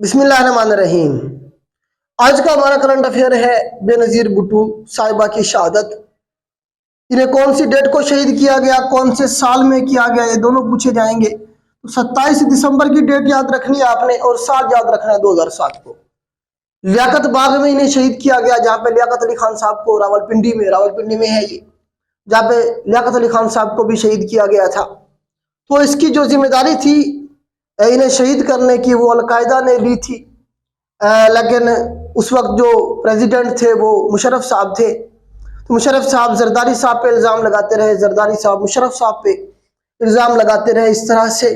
بسم اللہ الرحمن الرحیم۔ آج کا ہمارا کرنٹ افیئر ہے بے نظیر بھٹو صاحبہ کی شہادت۔ انہیں کون سی ڈیٹ کو شہید کیا گیا، کون سے سال میں کیا گیا، یہ دونوں پوچھے جائیں گے۔ تو 27 دسمبر کی ڈیٹ یاد رکھنی ہے آپ نے، اور سال یاد رکھنا ہے 2007 کو۔ لیاقت باغ میں انہیں شہید کیا گیا، جہاں پہ لیاقت علی خان صاحب کو راولپنڈی میں ہے یہ، جہاں پہ لیاقت علی خان صاحب کو بھی شہید کیا گیا تھا۔ تو اس کی جو ذمہ داری تھی انہیں شہید کرنے کی، وہ القاعدہ نے لی تھی، لیکن اس وقت جو پریزیڈنٹ تھے وہ مشرف صاحب تھے۔ تو مشرف صاحب زرداری صاحب پہ الزام لگاتے رہے، زرداری صاحب مشرف صاحب پہ الزام لگاتے رہے اس طرح سے،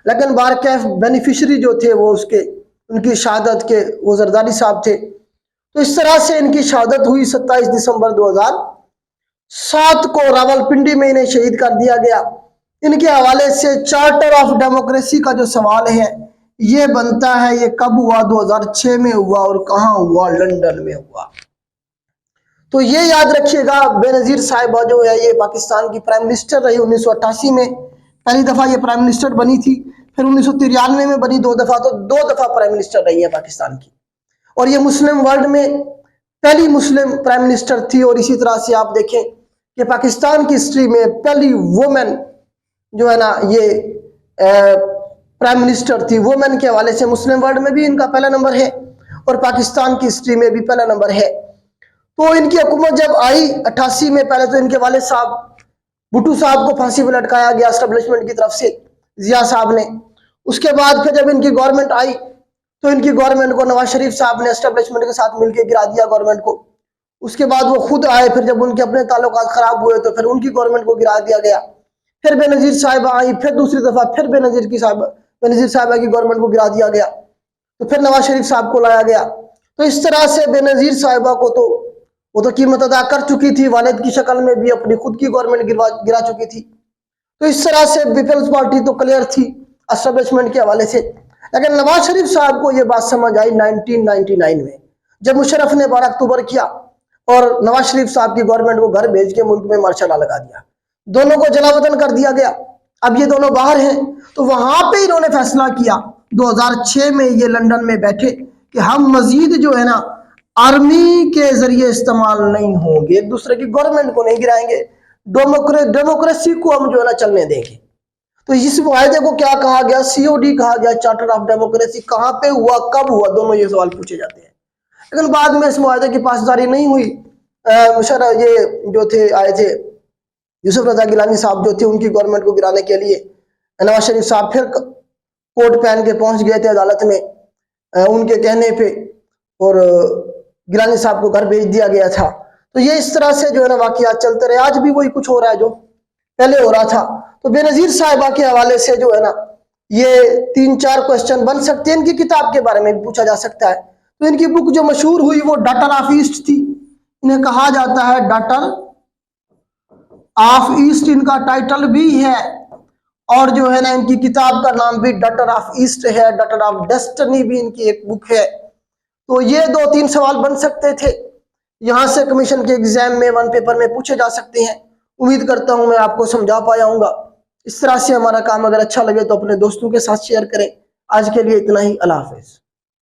لیکن بارکیف بینیفیشری جو تھے وہ ان کی شہادت کے وہ زرداری صاحب تھے۔ تو اس طرح سے ان کی شہادت ہوئی 27 دسمبر 2007 کو، راولپنڈی میں انہیں شہید کر دیا گیا۔ ان کے حوالے سے چارٹر آف ڈیموکریسی کا جو سوال ہے یہ بنتا ہے، یہ کب ہوا؟ 2006 میں ہوا، اور کہاں ہوا؟ لندن میں ہوا۔ تو یہ یاد رکھیے گا، بے نظیر صاحبہ جو ہے یہ پاکستان کی پرائم منسٹر رہی 1988 میں، پہلی دفعہ یہ پرائم منسٹر بنی تھی، پھر 1993 میں بنی 2 دفعہ، تو 2 دفعہ پرائم منسٹر رہی ہے پاکستان کی، اور یہ مسلم ورلڈ میں پہلی مسلم پرائم منسٹر تھی۔ اور اسی طرح سے آپ دیکھیں کہ پاکستان کی ہسٹری میں پہلی وومن جو ہے نا یہ پرائم منسٹر تھی۔ وومن کے حوالے سے مسلم ورلڈ میں بھی ان کا پہلا نمبر ہے، اور پاکستان کی ہسٹری میں بھی پہلا نمبر ہے۔ تو ان کی حکومت جب آئی 88 میں، پہلے تو ان کے والد صاحب بھٹو صاحب کو پھانسی پہ لٹکایا گیا اسٹیبلشمنٹ کی طرف سے، ضیاء صاحب نے۔ اس کے بعد پھر جب ان کی گورنمنٹ آئی تو ان کی گورنمنٹ کو نواز شریف صاحب نے اسٹیبلشمنٹ کے ساتھ مل کے گرا دیا گورنمنٹ کو۔ اس کے بعد وہ خود آئے، پھر جب ان کے اپنے تعلقات خراب ہوئے تو پھر ان کی گورنمنٹ کو گرا دیا گیا۔ پھر بے نظیر صاحبہ آئی، پھر دوسری دفعہ پھر بے نظیر صاحبہ کی گورنمنٹ کو گرا دیا گیا، تو پھر نواز شریف صاحب کو لایا گیا۔ تو اس طرح سے بے نظیر صاحبہ کو تو وہ تو قیمت ادا کر چکی تھی، والد کی شکل میں بھی اپنی خود کی گورنمنٹ گرا چکی تھی۔ تو اس طرح سے پیپلز پارٹی تو کلیئر تھی اسٹیبلشمنٹ کے حوالے سے۔ لیکن نواز شریف صاحب کو یہ بات سمجھ آئی 1999 میں، جب مشرف نے 12 اکتوبر کیا اور نواز شریف صاحب کی گورنمنٹ کو گھر بھیج کے ملک میں مارشل لا لگا دیا، دونوں کو جلا وطن کر دیا گیا۔ اب یہ دونوں باہر ہیں، تو وہاں پہ انہوں نے فیصلہ کیا 2006 میں یہ لندن میں بیٹھے کہ ہم مزید جو ہے نا آرمی کے ذریعے استعمال نہیں ہوں گے، ایک دوسرے کی گورنمنٹ کو نہیں گرائیں گے، ڈیموکریسی کو ہم جو ہے نا چلنے دیں گے۔ تو اس معاہدے کو کیا کہا گیا؟ COD کہا گیا، چارٹر آف ڈیموکریسی۔ کہاں پہ ہوا، کب ہوا، دونوں یہ سوال پوچھے جاتے ہیں۔ لیکن بعد میں اس معاہدے کی پاسداری نہیں ہوئی۔ یہ جو تھے آئے تھے یوسف رضا گیلانی صاحب جو تھے، ان کی گورنمنٹ کو گرانے کے لیے نواز شریف صاحب پھر کوٹ پہن کے پہنچ گئے تھے عدالت میں ان کے کہنے پہ، اور گیلانی صاحب کو گھر بھیج دیا گیا تھا۔ تو یہ اس طرح سے جو ہے نا واقعات چلتے رہے، آج بھی وہی کچھ ہو رہا ہے جو پہلے ہو رہا تھا۔ تو بے نظیر صاحبہ کے حوالے سے جو ہے نا یہ 3-4 کوسچن بن سکتے ہیں، ان کی کتاب کے بارے میں بھی پوچھا جا سکتا ہے۔ تو ان کی بک جو مشہور ہوئی وہ ڈاٹر آف ایسٹ تھی، انہیں کہا جاتا ہے ڈاٹر آف ایسٹ، ان کا ٹائٹل بھی ہے، اور جو ہے نا ان کی کتاب کا نام بھی ڈاٹر آف ایسٹ ہے، ڈاٹر آف ڈیسٹنی بھی ان کی ایک بک ہے۔ تو یہ 2-3 سوال بن سکتے تھے، یہاں سے کمیشن کے ایگزام میں 1 پیپر میں پوچھے جا سکتے ہیں۔ امید کرتا ہوں میں آپ کو سمجھا پایا ہوں گا۔ اس طرح سے ہمارا کام اگر اچھا لگے تو اپنے دوستوں کے ساتھ شیئر کریں۔ آج کے لیے اتنا ہی، اللہ حافظ۔